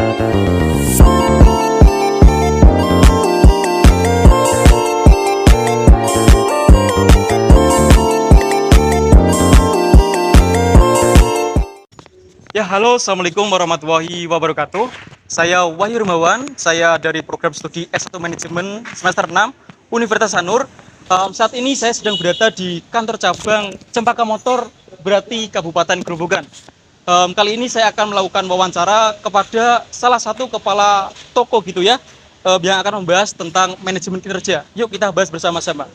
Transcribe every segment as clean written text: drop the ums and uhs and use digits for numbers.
Ya, halo, assalamualaikum warahmatullahi wabarakatuh. Saya Wahyu Rumawan, saya dari program studi S1 Manajemen semester 6 Universitas Sanur. Saat ini saya sedang berada di kantor cabang Cempaka Motor Berarti Kabupaten Grobogan. Kali ini saya akan melakukan wawancara kepada salah satu kepala toko gitu ya, yang akan membahas tentang manajemen kinerja. Yuk kita bahas bersama-sama.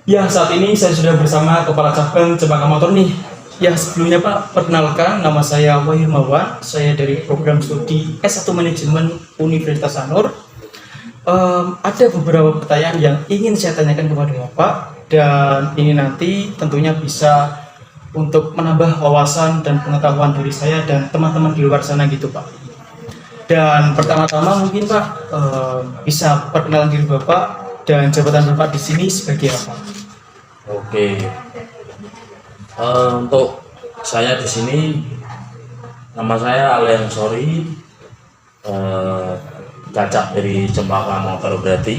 Ya, saat ini saya sudah bersama Kepala Cabang Cempaka Motor nih. Ya, sebelumnya Pak, perkenalkan, nama saya Wahyu Rumawan. Saya dari program studi S1 Manajemen Universitas Sanur. Ada beberapa pertanyaan yang ingin saya tanyakan kepada Bapak, dan ini nanti tentunya bisa untuk menambah wawasan dan pengetahuan dari saya dan teman-teman di luar sana gitu Pak. Dan pertama-tama mungkin Pak, bisa perkenalan diri Bapak dan jabatan Bapak di sini sebagai apa? Oke, untuk saya di sini nama saya Alian Sori, Cacak dari Cempaka Motor Berarti.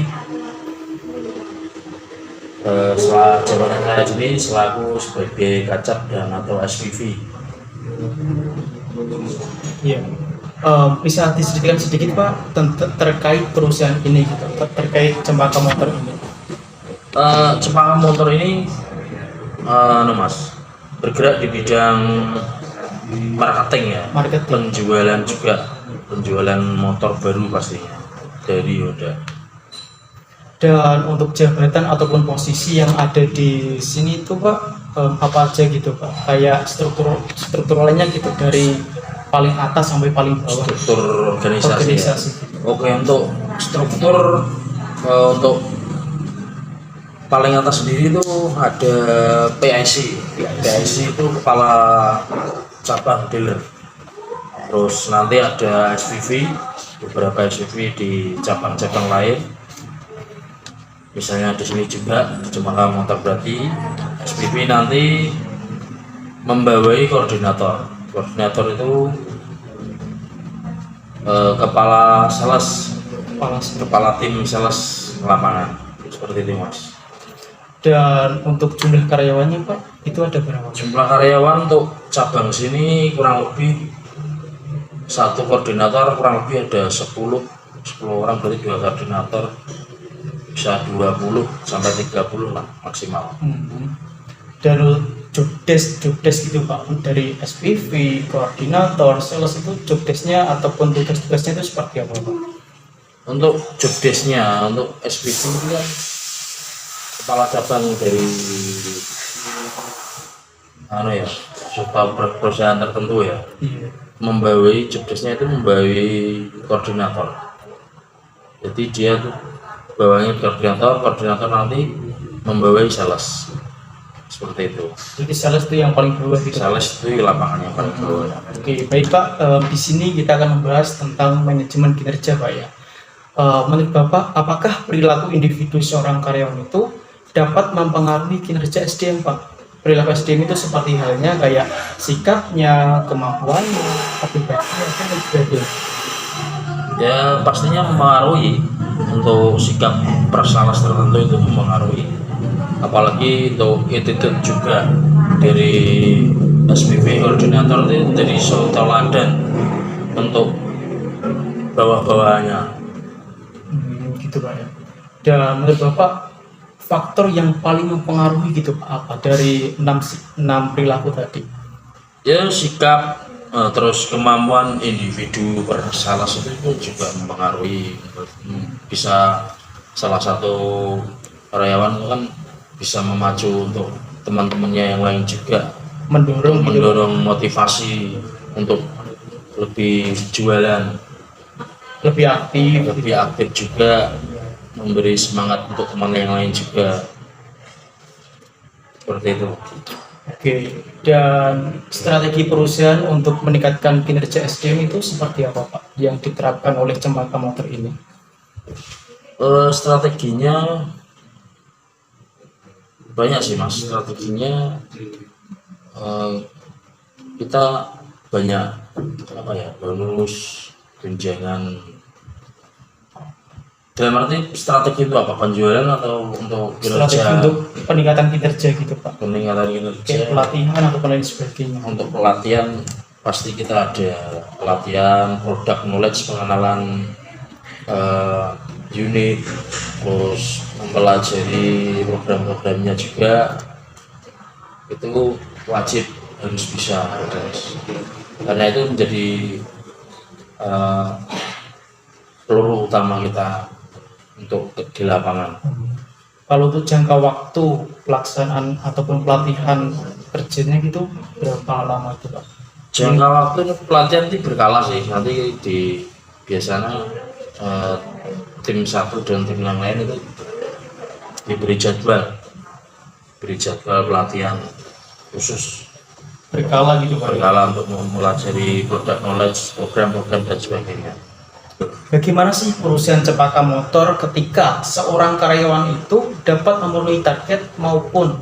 Jabatan saya di sini selaku sebagai kacap dan atau SPV. Iya. Bisa diceritakan sedikit Pak terkait perusahaan ini gitu, terkait Cempaka Motor ini. Cempaka Motor ini Mas, bergerak di bidang marketing ya, penjualan juga, penjualan motor baru pastinya dari Honda. Dan untuk jabatan ataupun posisi yang ada di sini itu Pak, apa aja gitu Pak, kayak strukturalnya gitu dari paling atas sampai paling bawah, struktur organisasi. Ya? Oke, untuk struktur untuk paling atas sendiri itu ada PIC. PIC itu kepala cabang dealer. Terus nanti ada SPV, beberapa SPV di cabang-cabang lain. Misalnya di sini juga di Cempaka Motor Berarti, SPV nanti membawai koordinator. Koordinator itu kepala sales, kepala tim sales lapangan, seperti itu Mas. Dan untuk jumlah karyawannya Pak, itu ada berapa? Jumlah karyawan untuk cabang sini kurang lebih satu koordinator kurang lebih ada 10 orang, berarti 2 koordinator bisa 20 sampai 30 lah maksimal. Dan jobdesk gitu Pak, dari SPV, koordinator, sales itu jobdesknya ataupun tugas-tugasnya itu seperti apa Pak? Untuk jobdesknya, untuk SPV itu kan kepala cabang dari suatu perusahaan tertentu ya, membawai jobdesknya itu membawai koordinator. Jadi dia tuh bawahnya koordinator nanti membawai sales, seperti itu. Jadi sales itu yang paling bawah gitu. Sales itu lapangannya paling bawah. Oke, baik Pak, di sini kita akan membahas tentang manajemen kinerja Pak ya. Menurut Bapak, apakah perilaku individu seorang karyawan itu dapat mempengaruhi kinerja SDM Pak? Perilaku SDM itu seperti halnya kayak sikapnya, kemampuannya, akibatnya, dan sebagainya. Ya pastinya mempengaruhi. Untuk sikap persales tertentu itu mempengaruhi, apalagi untuk attitude juga dari SPV koordinator itu dari suatu teladan untuk bawah-bawahnya. Gitu Pak ya. Dan menurut Bapak, faktor yang paling mempengaruhi gitu Pak apa dari 6 perilaku tadi? Ya sikap, terus kemampuan individu persales itu juga mempengaruhi. Bisa salah satu karyawan itu kan bisa memacu untuk teman-temannya yang lain juga, mendorong motivasi untuk lebih jualan, lebih aktif juga, memberi semangat untuk teman yang lain juga. seperti itu. Oke, dan strategi perusahaan untuk meningkatkan kinerja SDM itu seperti apa Pak yang diterapkan oleh Cempaka Motor ini? Strateginya banyak sih Mas. Strateginya kita banyak apa ya, bonus, tunjangan. Dalam arti strategi itu apa? Penjualan atau untuk Strategi kinerja? untuk peningkatan kinerja gitu Pak, Peningkatan kayak kinerja. pelatihan atau lain sebagainya. Untuk pelatihan pasti kita ada pelatihan product knowledge, pengenalan unit, terus mempelajari program-programnya juga, itu wajib harus bisa, guys. Karena itu menjadi peluru utama kita untuk di lapangan. Kalau untuk jangka waktu pelaksanaan ataupun pelatihan kerjanya gitu berapa lama itu Pak? Jangka waktu pelatihan itu berkala sih, nanti biasanya tim satu dan tim yang lain itu diberi jadwal pelatihan khusus Berkala gitu Pak. berkala untuk mempelajari product knowledge, program-program dan sebagainya. Bagaimana sih perusahaan Cempaka Motor ketika seorang karyawan itu dapat memenuhi target maupun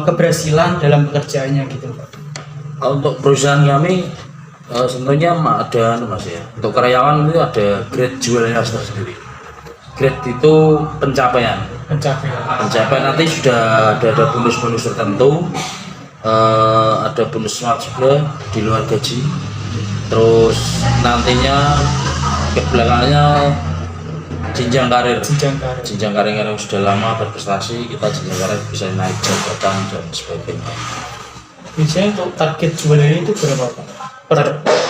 keberhasilan dalam pekerjaannya gitu Pak? Untuk perusahaan kami sebenarnya ada Mas ya. Untuk karyawan itu ada grade jualnya tersendiri. Grade itu pencapaian. Pencapaian nanti sudah ada bonus-bonus tertentu. Ada bonus smart juga di luar gaji. Terus nantinya kebelakangannya jenjang karir yang sudah lama berprestasi, kita jenjang karir bisa naik jabatan dan sebagainya. Biasanya untuk target jualannya itu berapa Pak?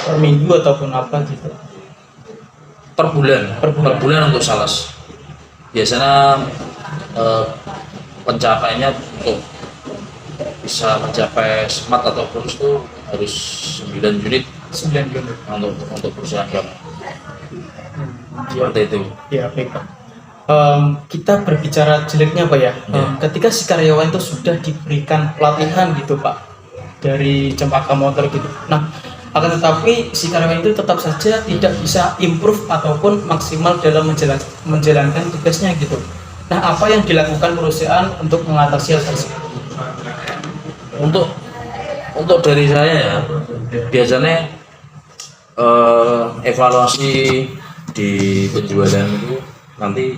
Per minggu ataupun apa gitu? Per bulan untuk sales. Biasanya pencapaiannya untuk bisa mencapai smart atau bonus itu harus 9 unit untuk perusahaan kami. Seperti itu. Ya baik Pak. Kita berbicara jeleknya Pak ya. Ketika si karyawan itu sudah diberikan pelatihan gitu Pak dari Cempaka Motor gitu. Nah, akan tetapi si karyawan itu tetap saja tidak bisa improve ataupun maksimal dalam menjalankan tugasnya gitu. Nah, apa yang dilakukan perusahaan untuk mengatasi hal tersebut? Untuk dari saya ya, biasanya evaluasi di penjualan itu nanti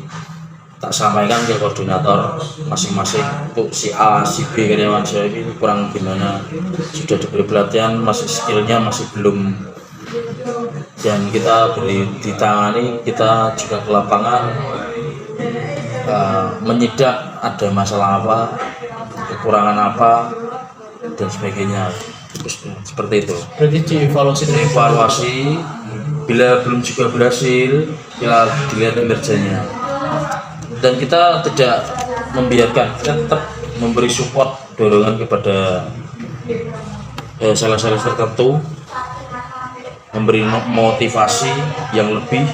tak sampaikan ke koordinator masing-masing. Untuk si A, si B karyawan saya ini kurang gimana, sudah diberi pelatihan masih skillnya masih belum, dan kita beri ditangani, kita juga ke lapangan menyidak ada masalah apa, kekurangan apa dan sebagainya. Seperti itu. Berarti Dievaluasi, bila belum juga berhasil, kita dilihat kinerjanya. Dan kita tidak membiarkan, kita tetap memberi support, dorongan kepada sales-sales tertentu, memberi motivasi yang lebih.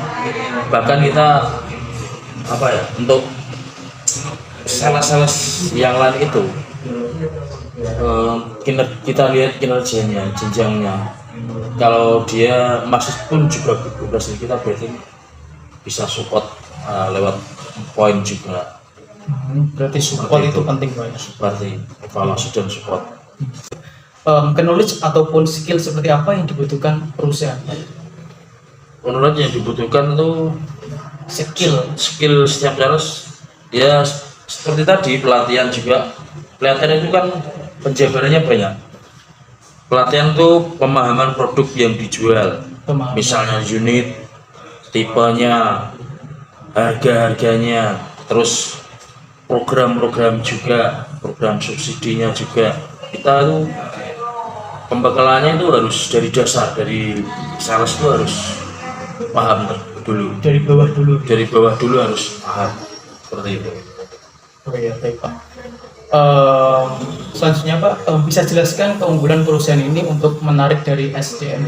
Bahkan kita apa ya, untuk sales-sales yang lain itu kita lihat kinerjanya, jenjangnya. Kalau dia masih pun juga berhasil, kita berarti bisa support lewat poin juga. Berarti support itu penting Pak. Seperti evaluasi dan support. Knowledge ataupun skill seperti apa yang dibutuhkan perusahaan? Knowledge yang dibutuhkan itu skill setiap sales ya, seperti tadi pelatihan juga. Pelatihan itu kan penjabarannya banyak. Pelatihan itu pemahaman produk yang dijual, misalnya unit, tipenya, harga-harganya, terus program-program juga, program subsidinya juga. Kita itu pembekalannya itu harus dari dasar, dari sales itu harus paham dulu. Dari bawah dulu harus paham, seperti itu. Oh iya, baik Pak. Selanjutnya Pak, bisa jelaskan keunggulan perusahaan ini untuk menarik dari SDM?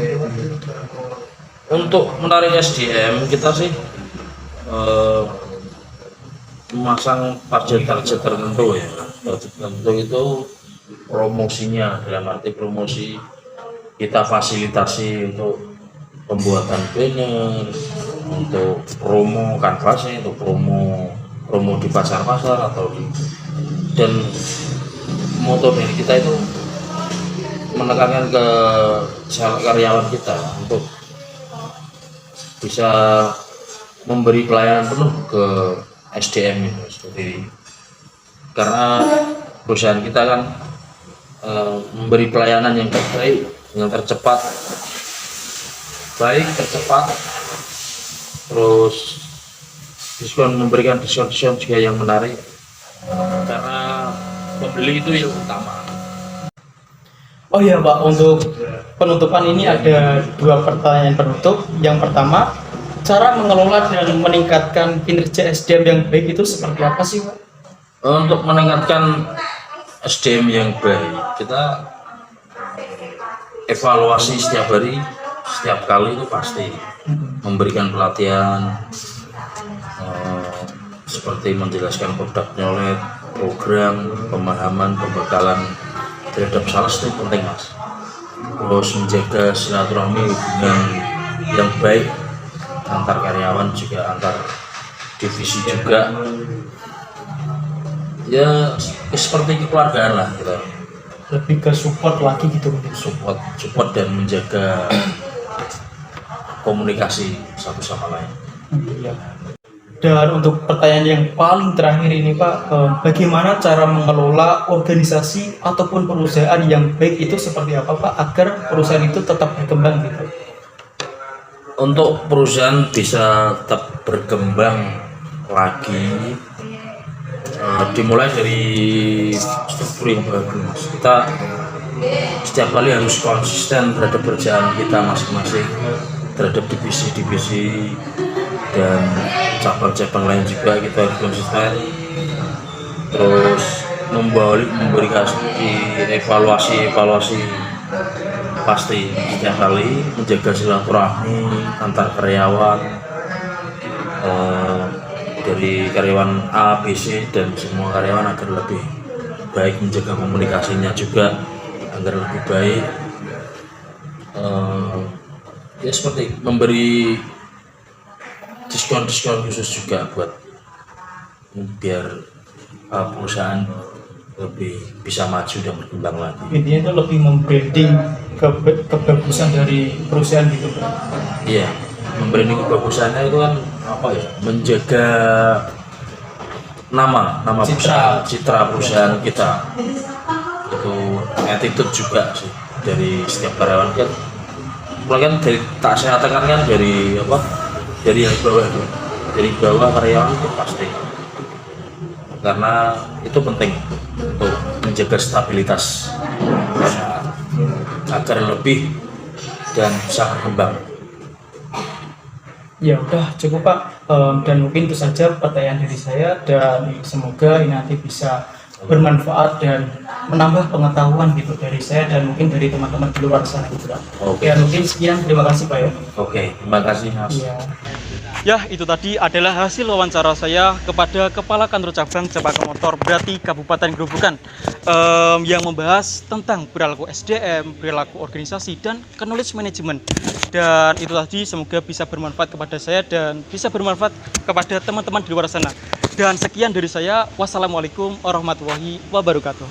Untuk menarik SDM kita sih memasang target-target tertentu ya. Target tertentu itu promosinya, dalam arti promosi kita fasilitasi untuk pembuatan banner, untuk promo kanvasnya, untuk promo di pasar-pasar atau dan moto dari kita itu menekankan ke karyawan kita untuk bisa memberi pelayanan penuh ke SDM itu seperti ini. Karena perusahaan kita kan memberi pelayanan yang terbaik, yang tercepat, terus memberikan diskon juga yang menarik, karena pembeli itu yang utama. Oh iya Pak, untuk penutupan ini ada 2 pertanyaan penutup. Yang pertama, cara mengelola dan meningkatkan kinerja SDM yang baik itu seperti apa sih Pak? Untuk meningkatkan SDM yang baik, kita evaluasi setiap hari, setiap kali itu pasti memberikan pelatihan, seperti menjelaskan produk nyolet, program, pemahaman, pembekalan terhadap sales itu penting Mas. Terus menjaga silaturahmi hubungan yang baik antar karyawan juga antar divisi juga. Ya seperti kekeluargaan lah kita. Lebih ke support lagi gitu. Support dan menjaga komunikasi satu sama lain. Iya. Dan untuk pertanyaan yang paling terakhir ini Pak, bagaimana cara mengelola organisasi ataupun perusahaan yang baik itu seperti apa Pak, agar perusahaan itu tetap berkembang gitu? Untuk perusahaan bisa tetap berkembang lagi, dimulai dari struktur yang bagus. Kita setiap kali harus konsisten terhadap kerjaan kita masing-masing, terhadap divisi-divisi dan cabang-cabang lain juga kita harus konsisten. Terus memberikan evaluasi pasti setiap kali, menjaga silaturahmi antar karyawan, dari karyawan A, B, C dan semua karyawan agar lebih baik, menjaga komunikasinya juga agar lebih baik. Ya seperti memberi diskon khusus juga buat biar perusahaan lebih bisa maju dan berkembang lagi. Intinya itu lebih membranding kebagusan dari perusahaan gitu Pak. Iya, membranding kebagusannya itu kan apa ya? Menjaga nama citra perusahaan kita. Itu attitude juga sih dari setiap karyawan kan. Mulai kan dari tak saya katakan kan dari apa? Dari yang bawah itu, dari bawah karyawan itu pasti, karena itu penting untuk menjaga stabilitas perusahaan agar lebih dan bisa berkembang. Ya udah cukup Pak, dan mungkin itu saja pertanyaan dari saya, dan semoga ini nanti bisa bermanfaat dan menambah pengetahuan gitu dari saya dan mungkin dari teman-teman di luar sana gitu Pak. Oke. Ya mungkin sekian, terima kasih Pak ya. Oke, terima kasih Mas. Ya. Ya, itu tadi adalah hasil wawancara saya kepada Kepala Kantor Cabang Cempaka Motor Brati Kabupaten Grobogan, yang membahas tentang perilaku SDM, perilaku organisasi, dan knowledge management. Dan itu tadi semoga bisa bermanfaat kepada saya dan bisa bermanfaat kepada teman-teman di luar sana. Dan sekian dari saya. Wassalamualaikum warahmatullahi wabarakatuh.